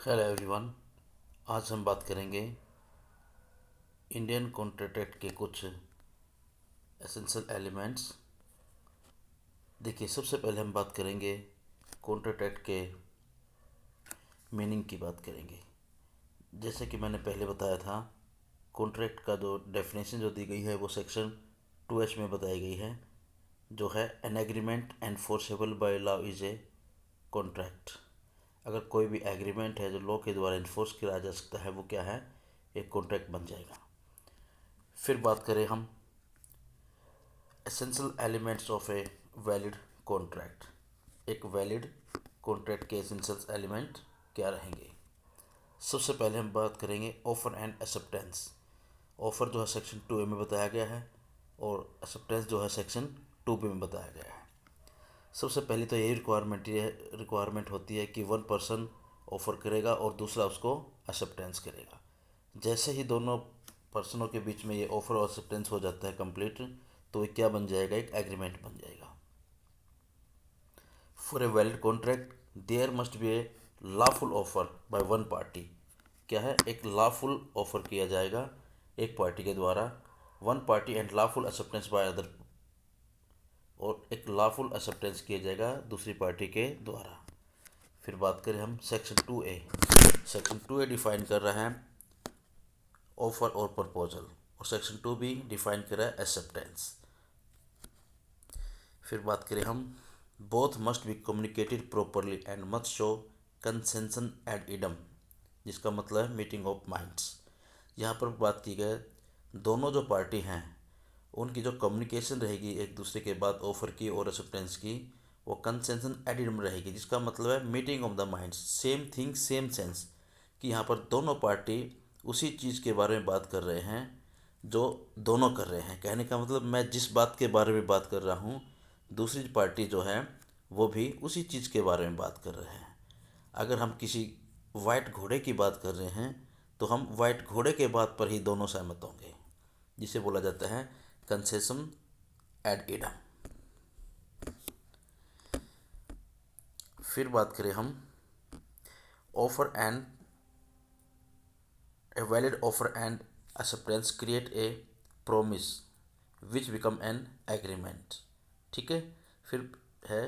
Hello everyone. आज हम बात करेंगे इंडियन कॉन्ट्रैक्ट एक्ट के कुछ एसेंशियल एलिमेंट्स। देखिए, सबसे पहले हम बात करेंगे कॉन्ट्रैक्ट एक्ट के मीनिंग की बात करेंगे। जैसे कि मैंने पहले बताया था, कॉन्ट्रैक्ट का जो डेफिनेशन जो दी गई है वो सेक्शन 2H में बताई गई है, जो है an agreement enforceable by law is a contract. अगर कोई भी एग्रीमेंट है जो लॉ के द्वारा इन्फोर्स किया जा सकता है, वो क्या है? एक कॉन्ट्रैक्ट बन जाएगा। फिर बात करें हम essential elements of A valid contract. एक वैलिड कॉन्ट्रैक्ट के एसेंशियल एलिमेंट क्या रहेंगे? सबसे पहले हम बात करेंगे ऑफर एंड एक्सेप्टेंस। ऑफर जो है सेक्शन 2A में बताया गया है और एक्सेप्टेंस जो है सेक्शन 2B में बताया गया है। सबसे पहले तो यही रिक्वायरमेंट होती है कि वन पर्सन ऑफ़र करेगा और दूसरा उसको एक्सेप्टेंस करेगा। जैसे ही दोनों पर्सनों के बीच में ये ऑफ़र और एक्सेप्टेंस हो जाता है कंप्लीट, तो ये क्या बन जाएगा? एक एग्रीमेंट बन जाएगा। For a valid contract there must be a lawful offer by one party. क्या है? एक लॉफुल ऑफर किया जाएगा एक पार्टी के द्वारा, one party, and lawful acceptance by other, और एक लॉफुल एक्सेप्टेंस किया जाएगा दूसरी पार्टी के द्वारा। फिर बात करें हम section 2A। Section 2A define कर रहा है ऑफर और प्रपोजल, और सेक्शन 2B डिफाइन कर रहा है एक्सेप्टेंस। फिर बात करें हम both must be communicated properly and must show consensus ad idem, जिसका मतलब है मीटिंग ऑफ माइंड्स। यहाँ पर बात की गई दोनों जो पार्टी हैं उनकी जो कम्युनिकेशन रहेगी एक दूसरे के बाद ऑफर की और एक्सेप्टेंस की, वो कंसेंसन एडिडम रहेगी, जिसका मतलब है meeting of the minds, same thing same sense. कि यहाँ पर दोनों पार्टी उसी चीज़ के बारे में बात कर रहे हैं जो दोनों कर रहे हैं। कहने का मतलब, मैं जिस बात के बारे में बात कर रहा हूँ, दूसरी पार्टी जो है वो भी उसी चीज़ के बारे में बात कर रहे हैं। अगर हम किसी वाइट घोड़े की बात कर रहे हैं तो हम वाइट घोड़े के बात पर ही दोनों सहमत होंगे, जिसे बोला जाता है कंसेशन एड इडम। फिर बात करें हम offer and a valid offer and acceptance create a promise which become an agreement. ठीक है। फिर है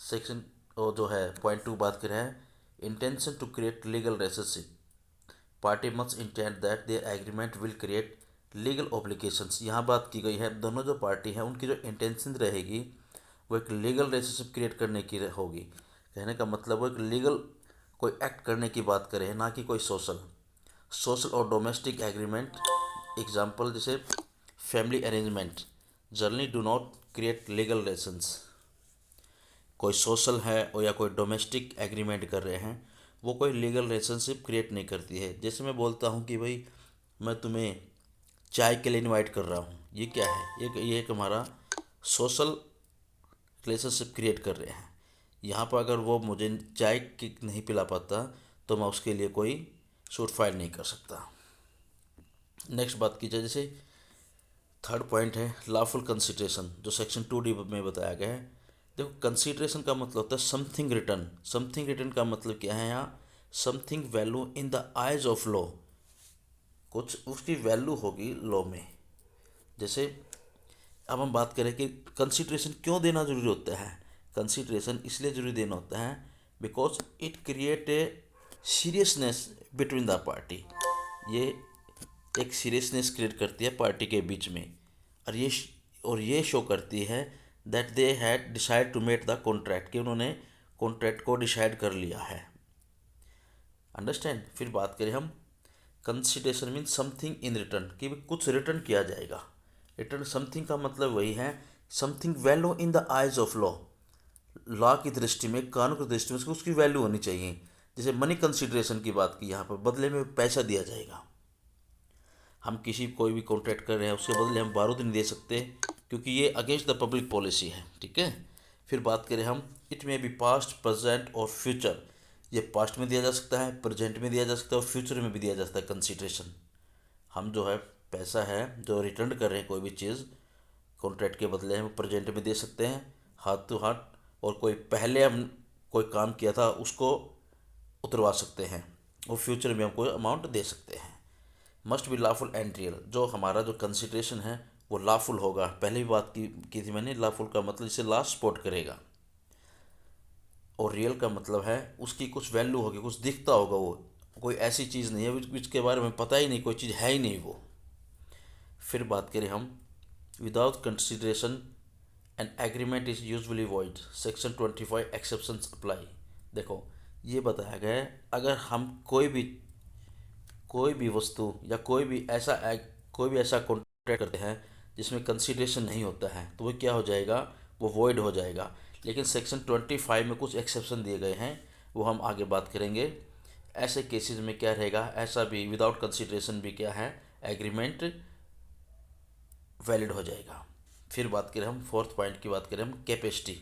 सेक्शन, और जो है पॉइंट 2 बात कर रहा है intention to create legal relationship, party must intend that there agreement will create legal obligations. यहाँ बात की गई है दोनों जो पार्टी हैं उनकी जो इंटेंशन रहेगी वो एक लीगल रिलेशनशिप क्रिएट करने की होगी। कहने का मतलब वो एक लीगल कोई एक्ट करने की बात करें, ना कि कोई सोशल और डोमेस्टिक एग्रीमेंट। एग्जाम्पल जैसे family arrangement generally do not create legal relations. कोई सोशल है और या कोई डोमेस्टिक एग्रीमेंट कर रहे हैं, वो कोई लीगल रिलेशनशिप क्रिएट नहीं करती है। जैसे मैं बोलता हूँ कि भाई मैं तुम्हें चाय के लिए इनवाइट कर रहा हूँ, ये क्या है? ये एक हमारा सोशल रिलेशनशिप क्रिएट कर रहे हैं। यहाँ पर अगर वो मुझे चाय की नहीं पिला पाता तो मैं उसके लिए कोई सूट फाइल नहीं कर सकता। नेक्स्ट बात की जाए, जैसे थर्ड पॉइंट है लॉफुल कंसिडरेशन, जो सेक्शन 2D में बताया गया है। देखो, कंसिडरेशन का मतलब होता है समथिंग रिटर्न। समथिंग रिटर्न का मतलब क्या है? यहाँ something value in the eyes of law, कुछ उसकी वैल्यू होगी लॉ में। जैसे अब हम बात करें कि कंसिडरेशन क्यों देना जरूरी होता है। कंसिडरेशन इसलिए जरूरी देना होता है because it create a seriousness between the party. ये एक सीरियसनेस क्रिएट करती है पार्टी के बीच में, और ये शो करती है that they had decide to make the contract, कि उन्होंने कॉन्ट्रैक्ट को डिसाइड कर लिया है। अंडरस्टैंड। फिर बात करें हम consideration mean something in return, कि कुछ रिटर्न किया जाएगा। रिटर्न समथिंग का मतलब वही है something value in the eyes of law, law की दृष्टि में, कानून की दृष्टि में उसकी वैल्यू होनी चाहिए। जैसे मनी कंसिडरेशन की बात की, यहाँ पर बदले में पैसा दिया जाएगा। हम किसी कोई भी कॉन्ट्रैक्ट कर रहे हैं उसके बदले हम बारूद नहीं दे सकते, क्योंकि ये अगेंस्ट द पब्लिक पॉलिसी है। ठीक है। फिर बात करें हम it may be past, present और फ्यूचर। ये पास्ट में दिया जा सकता है, प्रेजेंट में दिया जा सकता है और फ्यूचर में भी दिया जा सकता है कंसिडरेशन। हम जो है पैसा है जो रिटर्न कर रहे हैं कोई भी चीज़ कॉन्ट्रैक्ट के बदले हम प्रेजेंट में दे सकते हैं हाथ टू हाथ, और कोई पहले हम कोई काम किया था उसको उतरवा सकते हैं। वो फ्यूचर में हमको अमाउंट दे सकते हैं। Must be lawful and real, जो हमारा जो कंसिडरेशन है वो लॉफुल होगा। पहले भी बात की थी मैंने, लॉफुल का मतलब इसे लॉ सपोर्ट करेगा, और रियल का मतलब है उसकी कुछ वैल्यू होगी, कुछ दिखता होगा, वो कोई ऐसी चीज़ नहीं है जिसके बारे में पता ही नहीं, कोई चीज़ है ही नहीं वो। फिर बात करें हम, without consideration an agreement is usually void, section 25 exceptions apply. देखो ये बताया गया है, अगर हम कोई भी वस्तु या कोई भी ऐसा कॉन्ट्रैक्ट करते हैं जिसमें कंसिडरेशन नहीं होता है, तो वो क्या हो जाएगा, वो वॉइड हो जाएगा। लेकिन सेक्शन 25 में कुछ एक्सेप्शन दिए गए हैं, वो हम आगे बात करेंगे। ऐसे केसेस में क्या रहेगा, ऐसा भी विदाउट कंसिडरेशन भी क्या है, एग्रीमेंट वैलिड हो जाएगा। फिर बात करें हम, फोर्थ पॉइंट की बात करें हम, capacity,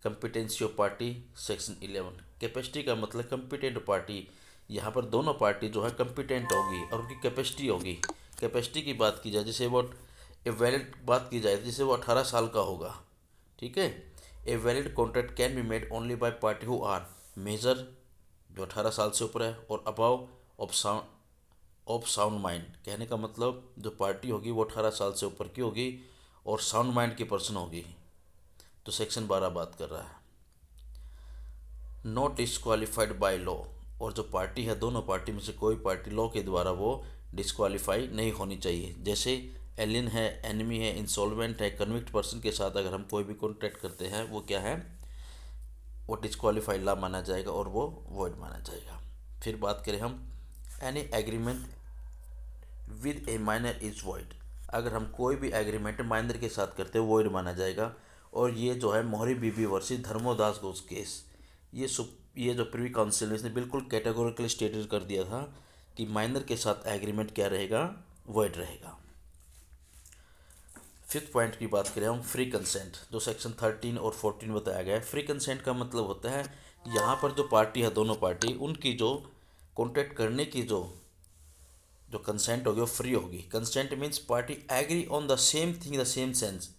competency of party, section 11। Capacity का मतलब कंपिटेंट पार्टी, यहाँ पर दोनों पार्टी जो है कंपिटेंट होगी और उनकी कैपेसिटी होगी। कैपेसिटी की बात की जाए, जैसे वो ए वैलिड बात की जाए, जैसे वो 18 साल का होगा, ठीक है। A valid contract can be made only by party who are major, जो 18 साल से ऊपर है, or above of sound mind. कहने का मतलब जो पार्टी होगी वो 18 साल से ऊपर की होगी और साउंड माइंड की पर्सन होगी। तो सेक्शन 12 बात कर रहा है, नॉट डिस्क्वालिफाइड बाय लॉ, और जो पार्टी है, दोनों पार्टी में से कोई पार्टी लॉ के द्वारा वो डिस्क्वालीफाई नहीं होनी चाहिए। जैसे एलियन है, एनिमी है, इंसॉल्वेंट है, कन्विक्ट पर्सन के साथ अगर हम कोई भी कॉन्ट्रैक्ट करते हैं, वो क्या है, वो डिस्क्वालीफाइड लॉ माना जाएगा और वो वॉइड माना जाएगा। फिर बात करें हम, any agreement with A minor is void, अगर हम कोई भी एग्रीमेंट माइनर के साथ करते हैं वॉइड माना जाएगा। और ये जो है मोहरी बीबी वर्सेस धर्मोदास घोष केस, ये जो प्रिवी काउंसिल ने इसने बिल्कुल कैटेगोरिकली स्टेटेड कर दिया था कि माइनर के साथ एग्रीमेंट क्या रहेगा, वॉइड रहेगा। फिफ्थ पॉइंट की बात करें हम, फ्री कंसेंट, जो सेक्शन 13 और 14 बताया गया है। फ्री कंसेंट का मतलब होता है यहाँ पर जो पार्टी है, दोनों पार्टी, उनकी जो कॉन्ट्रैक्ट करने की जो कंसेंट होगी वो फ्री होगी। Consent means party agree on the same thing the same sense,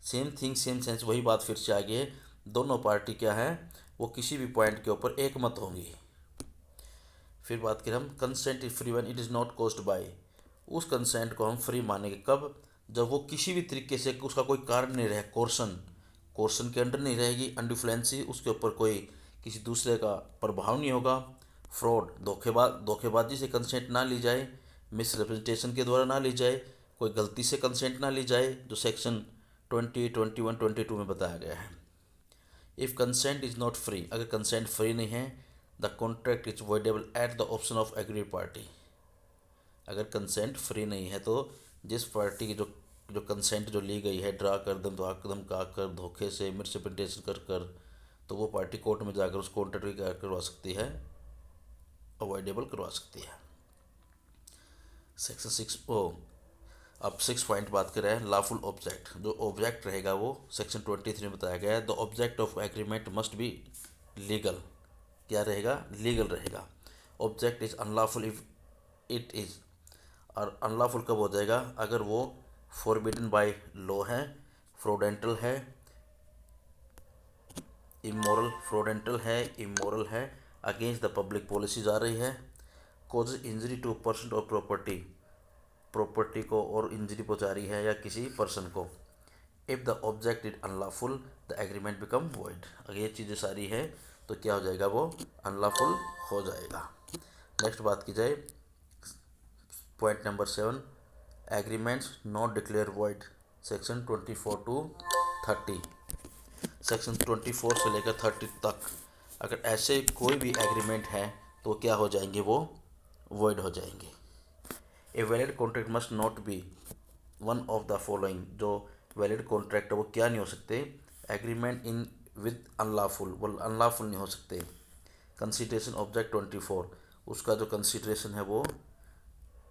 same thing same sense, वही बात फिर से आ गई है। दोनों पार्टी क्या है, वो किसी भी पॉइंट के ऊपर एक मत होंगी। फिर बात करें हम, consent is free when it is not caused by, उस कंसेंट को हम फ्री मानेंगे कब, जब वो किसी भी तरीके से उसका कोई कारण नहीं रहे, कोर्सन के अंडर नहीं रहेगी, अनडिफ्लेंसी, उसके ऊपर कोई किसी दूसरे का प्रभाव नहीं होगा, फ्रॉड, धोखेबाजी से कंसेंट ना ली जाए, मिसरिप्रेजेंटेशन के द्वारा ना ली जाए, कोई गलती से कंसेंट ना ली जाए, जो सेक्शन 20, 21, 22 में बताया गया है। If consent is not free, अगर कंसेंट फ्री नहीं है, the contract is voidable at the option of agree party. अगर कंसेंट फ्री नहीं है तो जिस पार्टी की जो कंसेंट जो ली गई है, ड्रा कर धमका कर, धोखे से, मिसरिप्रेजेंटेशन कर, तो वो पार्टी कोर्ट में जाकर उस कॉन्ट्रैक्ट की क्या करवा सकती है, अवॉइडेबल करवा सकती है। सेक्शन 6 ओ, अब 6 पॉइंट बात कर रहे हैं, लॉफुल ऑब्जेक्ट, जो ऑब्जेक्ट रहेगा वो सेक्शन 23 में बताया गया है। The object of agreement must be legal, क्या रहेगा, लीगल रहेगा। Object is unlawful if it is, और अनलॉफुल कब हो जाएगा, अगर वो फॉरबिडन बाय लॉ है, फ्रॉडेंटल है, इमोरल है, अगेंस्ट द पब्लिक पॉलिसीज आ रही है, कॉज इंजरी टू पर्सन और प्रॉपर्टी को और इंजरी पहुंचा रही है या किसी पर्सन को। If the object is unlawful the agreement become void, अगर ये चीज़ें सारी है तो क्या हो जाएगा, वो अनलॉफुल हो जाएगा। नेक्स्ट बात की जाए, point number 7, agreements not declare void, section 24 to 30, section 24 से लेकर 30 तक अगर ऐसे कोई भी एग्रीमेंट है तो क्या हो जाएंगे, वो वॉइड हो जाएंगे। ए valid contract must not be one of the following, जो वैलिड कॉन्ट्रैक्ट है वो क्या नहीं हो सकते, एग्रीमेंट इन विद अनलॉफुल, वो अनलॉफुल नहीं हो सकते। कंसिडरेशन ऑब्जेक्ट 24, उसका जो कंसिडरेशन है वो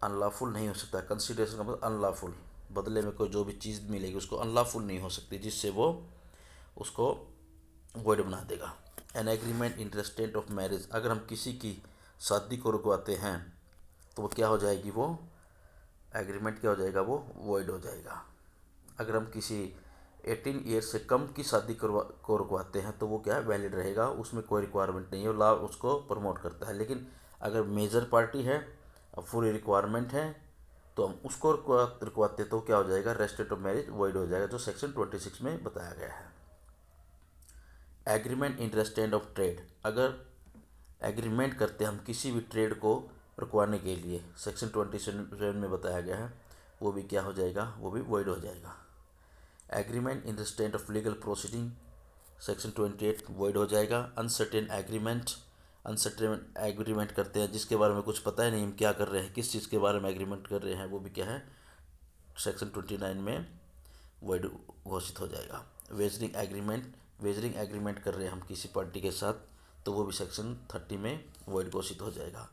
अनलॉफुल नहीं हो सकता। कंसिडरेशन का मतलब अनलॉफुल, बदले में कोई जो भी चीज़ मिलेगी उसको अनलॉफुल नहीं हो सकती, जिससे वो उसको वॉइड बना देगा। An agreement in restraint of marriage, अगर हम किसी की शादी को रुकवाते हैं तो वो क्या हो जाएगी, वो एग्रीमेंट क्या हो जाएगा, वो वॉइड हो जाएगा। अगर हम किसी 18 ईयर्स से कम की शादी को रुकवाते हैं तो वो क्या है, वैलिड रहेगा, उसमें कोई रिक्वायरमेंट नहीं है, लॉ उसको प्रमोट करता है। लेकिन अगर मेजर पार्टी है, पूरी रिक्वायरमेंट है, तो हम उसको रुकवाते तो क्या हो जाएगा, रेस्ट्रिक्ट ऑफ मैरिज वॉइड हो जाएगा, जो सेक्शन 26 में बताया गया है। Agreement in restraint of trade, अगर एग्रीमेंट करते हम किसी भी ट्रेड को रुकवाने के लिए, सेक्शन 27 में बताया गया है, वो भी क्या हो जाएगा, वो भी वॉइड हो जाएगा। Agreement in restraint of legal proceeding, section 28 void हो जाएगा। अनसर्टेन एग्रीमेंट, अनसर्टेन एग्रीमेंट करते हैं जिसके बारे में कुछ पता ही नहीं हम क्या कर रहे हैं, किस चीज़ के बारे में एग्रीमेंट कर रहे हैं, वो भी क्या है, सेक्शन 29 में वॉइड घोषित हो जाएगा। वेजरिंग एग्रीमेंट, वेजरिंग एग्रीमेंट कर रहे हैं हम किसी पार्टी के साथ, तो वो भी सेक्शन 30 में वॉइड घोषित हो जाएगा।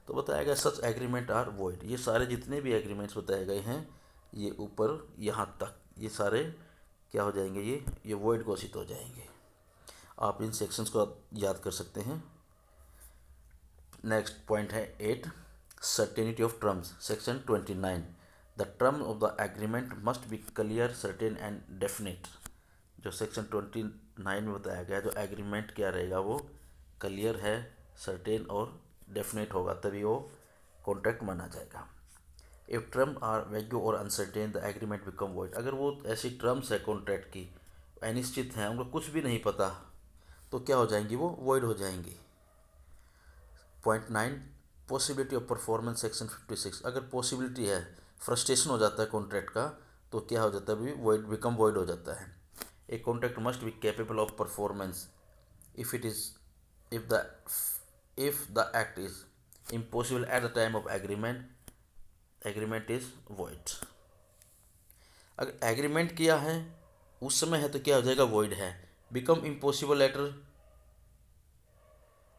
तो बताया गया सच एग्रीमेंट आर वॉइड, ये सारे जितने भी एग्रीमेंट्स बताए गए हैं, ये ऊपर यहाँ तक ये सारे क्या हो जाएंगे, ये वॉइड घोषित हो जाएंगे। आप इन सेक्शंस को याद कर सकते हैं। नेक्स्ट पॉइंट है 8, certainty of terms, section 29। The term of the agreement must be clear, certain and definite. जो सेक्शन 29 में बताया गया, जो एग्रीमेंट क्या रहेगा, वो क्लियर है, सर्टेन और डेफिनेट होगा, तभी वो कॉन्ट्रैक्ट माना जाएगा। इफ टर्म आर वैग्यू और uncertain the agreement become void, अगर वो ऐसी टर्म्स है कॉन्ट्रैक्ट की अनिश्चित हैं, उनको कुछ भी नहीं पता, तो क्या हो जाएंगी, वो वॉइड हो जाएंगी। Point 9, possibility of performance, section 56, अगर पॉसिबिलिटी है, फ्रस्ट्रेशन हो जाता है कॉन्ट्रैक्ट का, तो क्या हो जाता है, भी वॉइड बिकम वॉइड हो जाता है। A contract must be capable of performance if it is if the act is impossible at the time of agreement is void। अगर एग्रीमेंट किया है उस समय है तो क्या हो जाएगा, void है। बिकम इम्पॉसिबल लेटर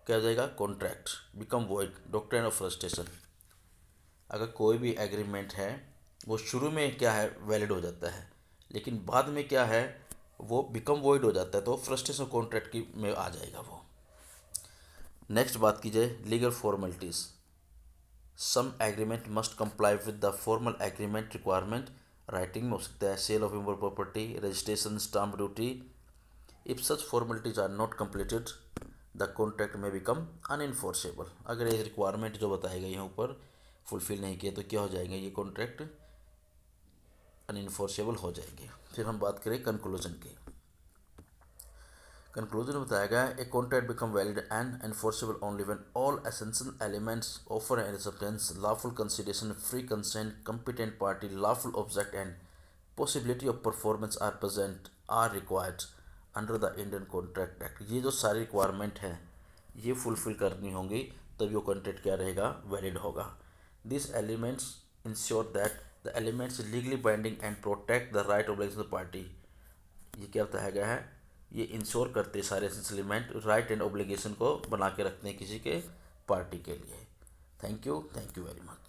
क्या हो जाएगा, contract become void, doctrine of frustration. अगर कोई भी एग्रीमेंट है वो शुरू में क्या है, वैलिड हो जाता है, लेकिन बाद में क्या है, वो बिकम void हो जाता है, तो फ्रस्ट्रेशन कॉन्ट्रैक्ट की में आ जाएगा वो। नेक्स्ट बात की जाए legal formalities, some agreement must comply with the formal agreement requirement, writing में हो सकता है, sale of immovable property, registration, stamp duty. If such formalities are not completed the contract may become unenforceable, अगर ये requirement जो बताए गए हैं ऊपर फुलफिल नहीं किए तो क्या हो जाएंगे, ये कॉन्ट्रैक्ट अनइन्फोर्सेबल हो जाएंगे। फिर हम बात करें कंक्लूजन की। कंक्लूजन में बताया गया है, a contract become valid and enforceable only when all essential elements offer and acceptance, lawful consideration, free consent, competent party, lawful object and possibility of performance are present are required under the Indian Contract Act. ये जो सारी requirement हैं ये fulfil करनी होंगी, तभी वो contract क्या रहेगा, वैलिड होगा। This elements ensure that the elements legally binding and protect the right obligation of party. ये क्या बताया गया है, ये इंश्योर करते सारे एलिमेंट राइट एंड ऑब्लिगेशन को बना के रखते हैं किसी के पार्टी के लिए। Thank you very much.